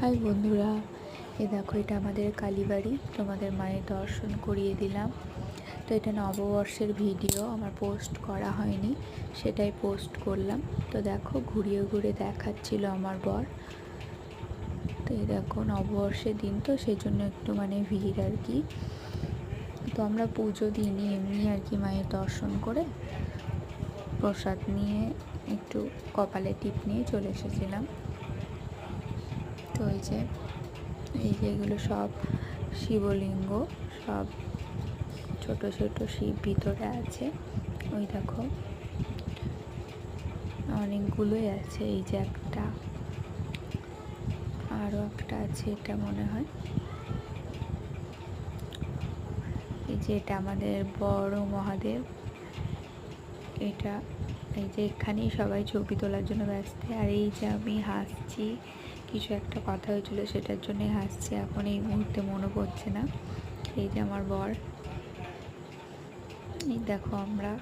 High বন্ধুরা, দেখো এটা আমাদের কালীবাড়ি। তোমাদের মায়ের দর্শন করিয়ে দিলাম। তো এটা নববর্ষের ভিডিও আমার পোস্ট করা হয়নি, সেটাই পোস্ট করলাম। তো দেখো ঘুরিয়ে ঘুরে দেখাচ্ছিল আমার বর। তো এই দেখো নববর্ষের দিন, তো সেই জন্য একটু ভিড় আর কি। তো আমরা পুজো দিইনি, এমনি আর কি মায়ের দর্শন করে প্রসাদ নিয়ে একটু কপালে টিপ নিয়ে চলে এসেছিলাম। তো এই যে এগুলো সব শিবলিঙ্গ, সব ছোট ছোট শিব ভিতরে আছে। ওই দেখো অনেকগুলোই আছে। এই যে একটা, আরও একটা আছে, এটা মনে হয়। এই যে এটা আমাদের বড় মহাদেব। এটা এই যে এখানেই সবাই ছবি তোলার জন্য ব্যস্ত। আর এই যে আমি হাসছি, কিছু একটা কথা হয়েছিল সেটার জন্যই হাসছি, এখন এই মুহূর্তে মনে পড়ছে না। এই যে আমার বর। এই দেখো আমরা